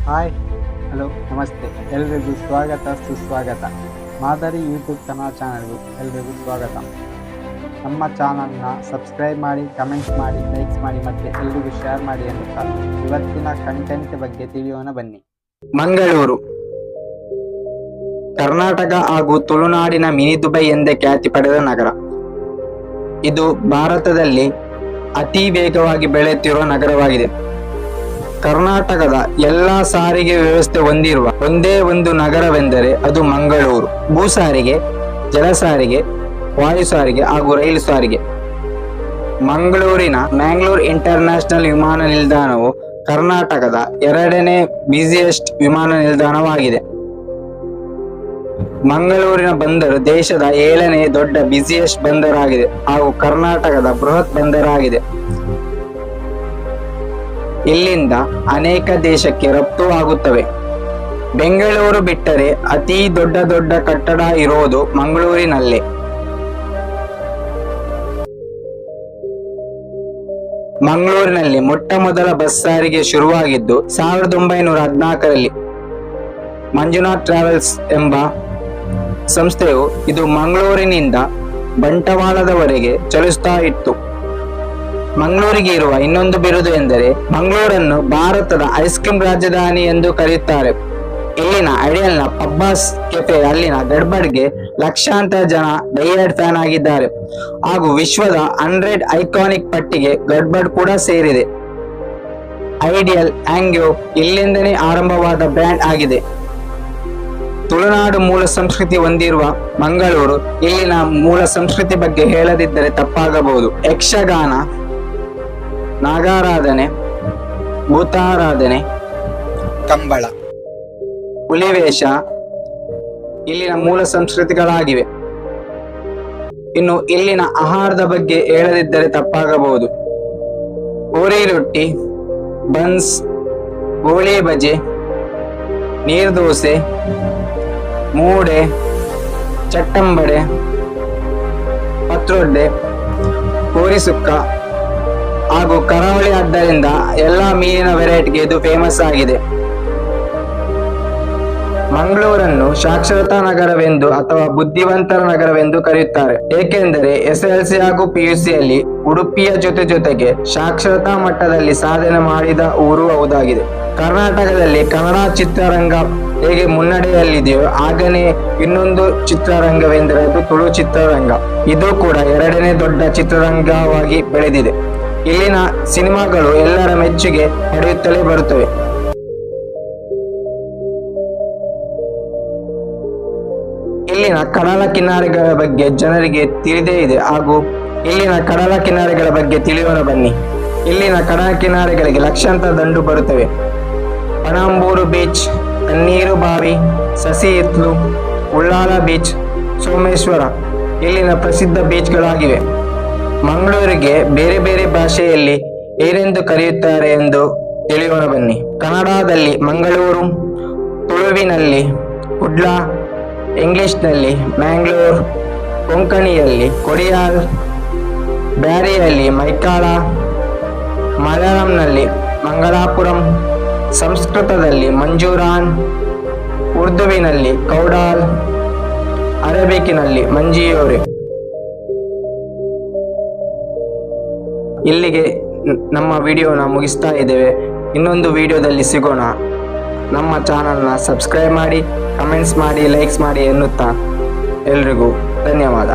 Hi, hello, ನಮಸ್ತೆ. ಎಲ್ರಿಗೂ ಸ್ವಾಗತ ಸುಸ್ವಾಗತ. ಮಾದರಿ ಯೂಟ್ಯೂಬ್ ಕನ್ನಡ ಚಾನಲ್ಗೂ ಎಲ್ರಿಗೂ ಸ್ವಾಗತ. ನಮ್ಮ ಚಾನಲ್ನ ಸಬ್ಸ್ಕ್ರೈಬ್ ಮಾಡಿ, ಕಮೆಂಟ್ಸ್ ಮಾಡಿ, ಲೈಕ್ಸ್ ಮಾಡಿ ಮತ್ತು ಎಲ್ರಿಗೂ ಶೇರ್ ಮಾಡಿ ಎನ್ನುತ್ತಾ ಇವತ್ತಿನ ಕಂಟೆಂಟ್ ಬಗ್ಗೆ ತಿಳಿಯೋಣ ಬನ್ನಿ. ಮಂಗಳೂರು ಕರ್ನಾಟಕ ಹಾಗೂ ತುಳುನಾಡಿನ ಮಿನಿ ದುಬೈ ಎಂದೇ ಖ್ಯಾತಿ ಪಡೆದ ನಗರ. ಇದು ಭಾರತದಲ್ಲಿ ಅತಿ ವೇಗವಾಗಿ ಬೆಳೆಯುತ್ತಿರುವ ನಗರವಾಗಿದೆ. ಕರ್ನಾಟಕದ ಎಲ್ಲಾ ಸಾರಿಗೆ ವ್ಯವಸ್ಥೆ ಹೊಂದಿರುವ ಒಂದೇ ಒಂದು ನಗರವೆಂದರೆ ಅದು ಮಂಗಳೂರು. ಭೂ ಸಾರಿಗೆ, ಜಲ ಸಾರಿಗೆ, ವಾಯು ಸಾರಿಗೆ ಹಾಗೂ ರೈಲು ಸಾರಿಗೆ. ಮಂಗಳೂರಿನ ಮ್ಯಾಂಗ್ಳೂರ್ ಇಂಟರ್ನ್ಯಾಷನಲ್ ವಿಮಾನ ನಿಲ್ದಾಣವು ಕರ್ನಾಟಕದ 2ನೇ ಬ್ಯುಸಿಯೆಸ್ಟ್ ವಿಮಾನ ನಿಲ್ದಾಣವಾಗಿದೆ. ಮಂಗಳೂರಿನ ಬಂದರು ದೇಶದ 7ನೇ ದೊಡ್ಡ ಬ್ಯುಸಿಯೆಸ್ಟ್ ಬಂದರಾಗಿದೆ ಹಾಗೂ ಕರ್ನಾಟಕದ ಬೃಹತ್ ಬಂದರಾಗಿದೆ. ಇಲ್ಲಿಂದ ಅನೇಕ ದೇಶಕ್ಕೆ ರಫ್ತು ಆಗುತ್ತವೆ. ಬೆಂಗಳೂರು ಬಿಟ್ಟರೆ ಅತಿ ದೊಡ್ಡ ಕಟ್ಟಡ ಇರೋದು ಮಂಗಳೂರಿನಲ್ಲೇ. ಮಂಗಳೂರಿನಲ್ಲಿ ಮೊಟ್ಟ ಮೊದಲ ಬಸ್ ಸಾರಿಗೆ ಶುರುವಾಗಿದ್ದು 1914ರಲ್ಲಿ. ಮಂಜುನಾಥ್ ಟ್ರಾವೆಲ್ಸ್ ಎಂಬ ಸಂಸ್ಥೆಯು ಇದು ಮಂಗಳೂರಿನಿಂದ ಬಂಟವಾಳದವರೆಗೆ ಚಲಿಸ್ತಾ ಇತ್ತು. ಮಂಗಳೂರಿಗೆ ಇರುವ ಇನ್ನೊಂದು ಬಿರುದು ಎಂದರೆ ಮಂಗಳೂರನ್ನು ಭಾರತದ ಐಸ್ ಕ್ರೀಮ್ ರಾಜಧಾನಿ ಎಂದು ಕರೆಯುತ್ತಾರೆ. ಇಲ್ಲಿನ ಐಡಿಯಲ್ನ ಪಬ್ಬಾಸ್ ಕೆಫೆ ಅಲ್ಲಿನ ಗಡ್ಬಡ್ಗೆ ಲಕ್ಷಾಂತರ ಜನ ಡೈಹರ್ಡ್ ಫ್ಯಾನ್ ಆಗಿದ್ದಾರೆ ಹಾಗೂ ವಿಶ್ವದ 100 ಐಕಾನಿಕ್ ಪಟ್ಟಿಗೆ ಗಡ್ಬಡ್ ಕೂಡ ಸೇರಿದೆ. ಐಡಿಯಲ್ ಆಂಗ್ಯೋ ಇಲ್ಲಿಂದನೇ ಆರಂಭವಾದ ಬ್ರ್ಯಾಂಡ್ ಆಗಿದೆ. ತುಳುನಾಡು ಮೂಲ ಸಂಸ್ಕೃತಿ ಹೊಂದಿರುವ ಮಂಗಳೂರು ಇಲ್ಲಿನ ಮೂಲ ಸಂಸ್ಕೃತಿ ಬಗ್ಗೆ ಹೇಳದಿದ್ದರೆ ತಪ್ಪಾಗಬಹುದು. ಯಕ್ಷಗಾನ, ನಾಗಾರಾಧನೆ, ಭೂತಾರಾಧನೆ, ಕಂಬಳ, ಹುಲಿವೇಷ ಇಲ್ಲಿನ ಮೂಲ ಸಂಸ್ಕೃತಿಗಳಾಗಿವೆ. ಇನ್ನು ಇಲ್ಲಿನ ಆಹಾರದ ಬಗ್ಗೆ ಹೇಳದಿದ್ದರೆ ತಪ್ಪಾಗಬಹುದು. ಪೂರಿ ರೊಟ್ಟಿ, ಬನ್ಸ್, ಗೋಳಿ ಬಜೆ, ನೀರ್ದೋಸೆ, ಮೂಡೆ, ಚಟ್ಟಂಬಡೆ, ಪತ್ರೊಡ್ಡೆ, ಕೋರಿ ಸುಕ್ಕ ಹಾಗೂ ಕರಾವಳಿ ಆದ್ದರಿಂದ ಎಲ್ಲಾ ಮೀನಿನ ವೆರೈಟಿಗೆ ಇದು ಫೇಮಸ್ ಆಗಿದೆ. ಮಂಗಳೂರನ್ನು ಸಾಕ್ಷರತಾ ನಗರವೆಂದು ಅಥವಾ ಬುದ್ಧಿವಂತರ ನಗರವೆಂದು ಕರೆಯುತ್ತಾರೆ. ಏಕೆಂದರೆ SSLC ಹಾಗೂ PUCಯಲ್ಲಿ ಉಡುಪಿಯ ಜೊತೆಗೆ ಸಾಕ್ಷರತಾ ಮಟ್ಟದಲ್ಲಿ ಸಾಧನೆ ಮಾಡಿದ ಊರು ಹೌದಾಗಿದೆ. ಕರ್ನಾಟಕದಲ್ಲಿ ಕನ್ನಡ ಚಿತ್ರರಂಗ ಹೇಗೆ ಮುನ್ನಡೆಯಲ್ಲಿದೆಯೋ ಹಾಗನೇ ಇನ್ನೊಂದು ಚಿತ್ರರಂಗವೆಂದರೆ ಅದು ತುಳು ಚಿತ್ರರಂಗ. ಇದು ಕೂಡ 2ನೇ ದೊಡ್ಡ ಚಿತ್ರರಂಗವಾಗಿ ಬೆಳೆದಿದೆ. ಇಲ್ಲಿನ ಸಿನಿಮಾಗಳು ಎಲ್ಲರ ಮೆಚ್ಚುಗೆ ಪಡೆಯುತ್ತಲೇ ಬರುತ್ತವೆ. ಇಲ್ಲಿನ ಕಡಲ ಕಿನಾರೆಗಳ ಬಗ್ಗೆ ಜನರಿಗೆ ತಿಳಿದೇ ಇದೆ ಹಾಗೂ ಇಲ್ಲಿನ ಕಡಲ ಕಿನಾರೆಗಳ ಬಗ್ಗೆ ತಿಳಿಯೋಣ ಬನ್ನಿ. ಇಲ್ಲಿನ ಕಡಲ ಕಿನಾರೆಗಳಿಗೆ ಲಕ್ಷಾಂತರ ದಂಡು ಬರುತ್ತವೆ. ಪಣಂಬೂರು ಬೀಚ್, ತಣ್ಣೀರು ಬಾವಿ, ಸಸಿ ಇತ್ಲು, ಉಳ್ಳಾಲ ಬೀಚ್, ಸೋಮೇಶ್ವರ ಇಲ್ಲಿನ ಪ್ರಸಿದ್ಧ ಬೀಚ್ಗಳಾಗಿವೆ. ಮಂಗಳೂರಿಗೆ ಬೇರೆ ಬೇರೆ ಭಾಷೆಯಲ್ಲಿ ಏನೆಂದು ಕರೆಯುತ್ತಾರೆ ಎಂದು ತಿಳಿಯೋಣ ಬನ್ನಿ. ಕನ್ನಡದಲ್ಲಿ ಮಂಗಳೂರು, ತುಳುವಿನಲ್ಲಿ ಕುಡ್ಲಾ, ಇಂಗ್ಲಿಷ್ನಲ್ಲಿ ಮ್ಯಾಂಗ್ಳೂರ್, ಕೊಂಕಣಿಯಲ್ಲಿ ಕೊಡಿಯಾಲ್, ಬ್ಯಾರಿಯಲ್ಲಿ ಮೈಕಾಳ, ಮಲಯಾಳಂನಲ್ಲಿ ಮಂಗಳಾಪುರಂ, ಸಂಸ್ಕೃತದಲ್ಲಿ ಮಂಜೂರಾನ್, ಉರ್ದುವಿನಲ್ಲಿ ಕೌಡಾಲ್, ಅರೇಬಿಕ್ನಲ್ಲಿ ಮಂಜಿಯೋರೆ. ಇಲ್ಲಿಗೆ ನಮ್ಮ ವಿಡಿಯೋನ ಮುಗಿಸ್ತಾ ಇದ್ದೇವೆ. ಇನ್ನೊಂದು ವಿಡಿಯೋದಲ್ಲಿ ಸಿಗೋಣ. ನಮ್ಮ ಚಾನಲ್ನ ಸಬ್ಸ್ಕ್ರೈಬ್ ಮಾಡಿ, ಕಮೆಂಟ್ಸ್ ಮಾಡಿ, ಲೈಕ್ಸ್ ಮಾಡಿ ಎನ್ನುತ್ತಾ ಎಲ್ರಿಗೂ ಧನ್ಯವಾದ.